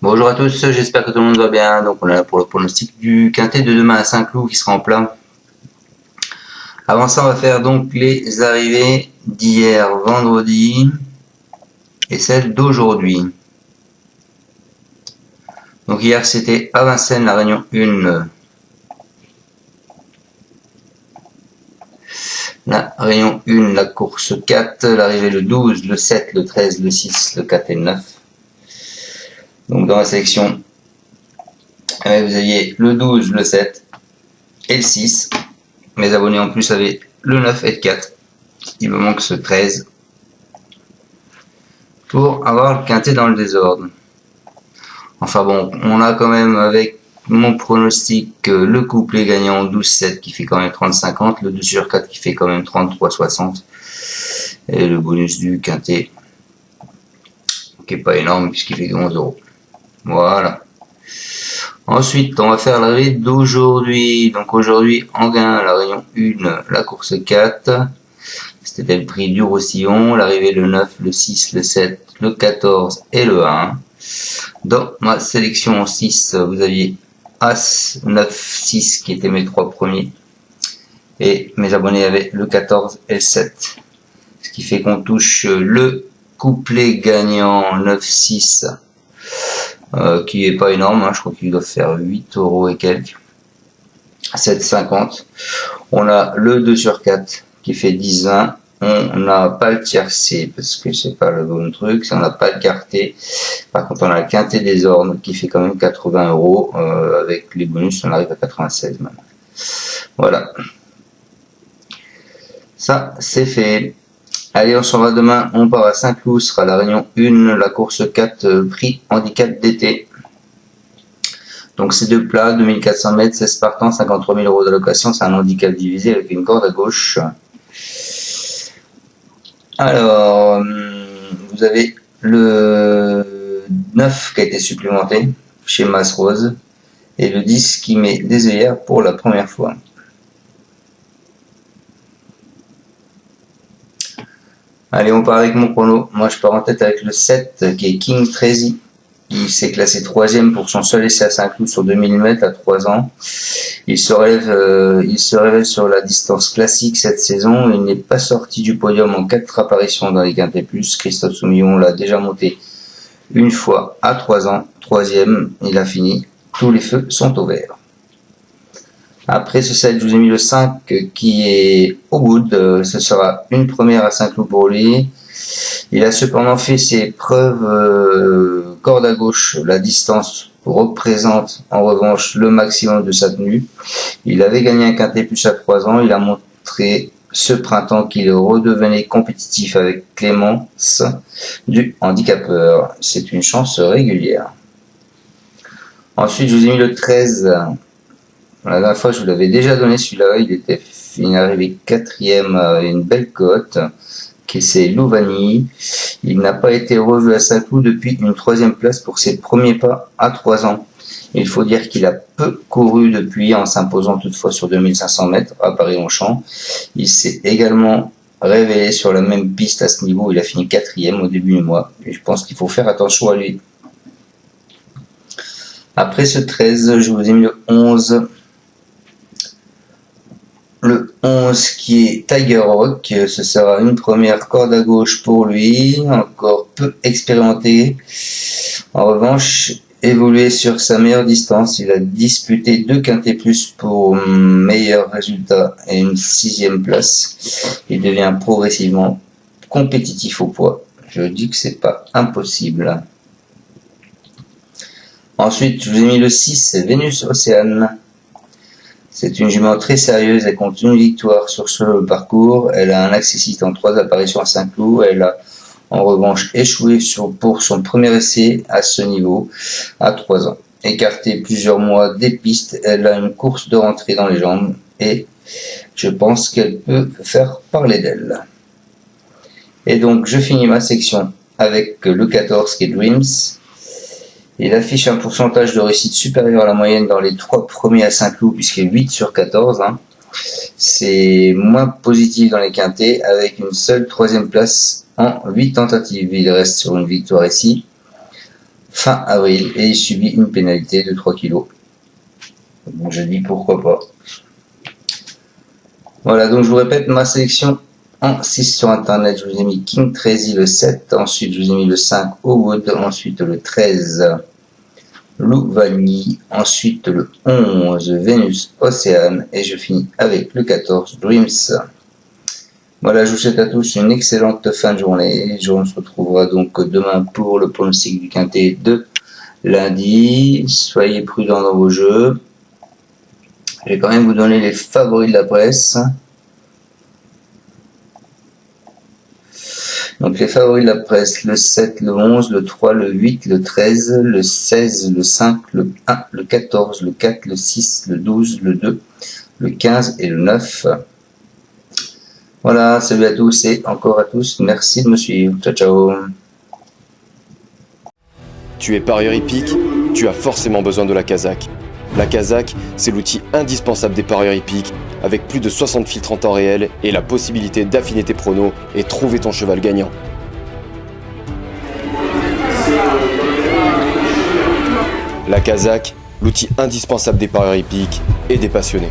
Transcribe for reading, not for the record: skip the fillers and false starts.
Bonjour à tous, j'espère que tout le monde va bien. Donc on est là pour le pronostic du quintet de demain à Saint-Cloud qui sera en plat. Avant ça, on va faire donc les arrivées d'hier vendredi et celles d'aujourd'hui. Donc hier c'était à Vincennes, la réunion 1. La réunion 1, la course 4, l'arrivée le 12, le 7, le 13, le 6, le 4 et le 9. Donc dans la sélection, vous aviez le 12, le 7 et le 6. Mes abonnés en plus avaient le 9 et le 4. Il me manque ce 13 pour avoir le quintet dans le désordre. Enfin bon, on a quand même avec mon pronostic le couplet gagnant 12-7 qui fait quand même 30-50, le 2 sur 4 qui fait quand même 33-60 et le bonus du quintet qui est pas énorme puisqu'il fait 11 €. Voilà. Ensuite, on va faire l'arrivée d'aujourd'hui. Donc aujourd'hui, en gain, la réunion 1, la course 4. C'était le prix du Roussillon. L'arrivée le 9, le 6, le 7, le 14 et le 1. Dans ma sélection 6, vous aviez As, 9, 6 qui étaient mes 3 premiers. Et mes abonnés avaient le 14 et le 7. Ce qui fait qu'on touche le couplet gagnant 9-6. Qui est pas énorme, hein, je crois qu'il doit faire 8 € et quelques. 7,50. On a le 2 sur 4 qui fait 10-20. On n'a pas le tiercé parce que c'est pas le bon truc, on n'a pas le quarté. Par contre, on a le quintet des ornes qui fait quand même 80 €. Avec les bonus, on arrive à 96 même. Voilà. Ça, c'est fait. Allez, on s'en va demain, on part à Saint-Cloud, sera la réunion 1, la course 4, prix handicap d'été. Donc c'est deux plats, 2400 mètres, 16 partants, 53 000 € d'allocation, c'est un handicap divisé avec une corde à gauche. Alors, vous avez le 9 qui a été supplémenté chez Mass Rose et le 10 qui met des œillères pour la première fois. Allez, on part avec mon prono. Moi, je pars en tête avec le 7, qui est King Trazy. Il s'est classé 3e pour son seul essai à Saint-Cloud sur 2000 mètres à 3 ans. Il se révèle sur la distance classique cette saison. Il n'est pas sorti du podium en 4 apparitions dans les quintés plus. Christophe Soumillon l'a déjà monté une fois à 3 ans. 3e, il a fini. Tous les feux sont au vert. Après ce 7, je vous ai mis le 5 qui est au bout. Ce sera une première à Saint-Cloud pour lui. Il a cependant fait ses preuves corde à gauche. La distance représente en revanche le maximum de sa tenue. Il avait gagné un quintet plus à 3 ans. Il a montré ce printemps qu'il redevenait compétitif avec Clémence du handicapeur. C'est une chance régulière. Ensuite, je vous ai mis le 13. La dernière fois, je vous l'avais déjà donné celui-là. Il est arrivé 4e, une belle cote, qui c'est Louvani. Il n'a pas été revu à Saint-Cloud depuis une 3e place pour ses premiers pas à 3 ans. Il faut dire qu'il a peu couru depuis, en s'imposant toutefois sur 2500 mètres à Paris-Longchamp. Il s'est également révélé sur la même piste à ce niveau. Il a fini 4e au début du mois. Et je pense qu'il faut faire attention à lui. Après ce 13, je vous ai mis le 11. Le 11 qui est Tiger Rock, ce sera une première corde à gauche pour lui, encore peu expérimenté. En revanche, évolué sur sa meilleure distance, il a disputé 2 quintets plus pour meilleur résultat et une 6e place. Il devient progressivement compétitif au poids. Je dis que c'est pas impossible. Ensuite, je vous ai mis le 6, Vénus Océane. C'est une jument très sérieuse, elle compte une victoire sur ce parcours, elle a un accessite en 3 apparitions à Saint-Cloud, elle a en revanche échoué pour son premier essai à ce niveau à 3 ans. Écartée plusieurs mois des pistes, elle a une course de rentrée dans les jambes et je pense qu'elle peut faire parler d'elle. Et donc je finis ma section avec le 14 qui est Dreams. Il affiche un pourcentage de réussite supérieur à la moyenne dans les 3 premiers à Saint-Cloud, puisqu'il est 8 sur 14. C'est moins positif dans les quintets, avec une seule 3e place en 8 tentatives. Il reste sur une victoire ici. fin avril et il subit une pénalité de 3 kg. Donc je dis pourquoi pas. Voilà, donc je vous répète ma sélection en 6 sur internet. Je vous ai mis King Tracy le 7, ensuite je vous ai mis le 5 Owood, ensuite le 13 Lou Vanille, ensuite le 11 Venus Océane et je finis avec le 14 Dreams. Voilà, je vous souhaite à tous une excellente fin de journée. On se retrouvera donc demain pour le pronostic du quintet de lundi. Soyez prudents dans vos jeux. Je vais quand même vous donner les favoris de la presse. Donc les favoris de la presse, le 7, le 11, le 3, le 8, le 13, le 16, le 5, le 1, le 14, le 4, le 6, le 12, le 2, le 15 et le 9. Voilà, salut à tous et encore à tous, merci de me suivre. Ciao, ciao. Tu es parieur hippique, tu as forcément besoin de la Kazakh. La Kazakh, c'est l'outil indispensable des parieurs hippiques, avec plus de 60 filtres en temps réel et la possibilité d'affiner tes pronos et trouver ton cheval gagnant. La Kazakh, l'outil indispensable des parieurs hippiques et des passionnés.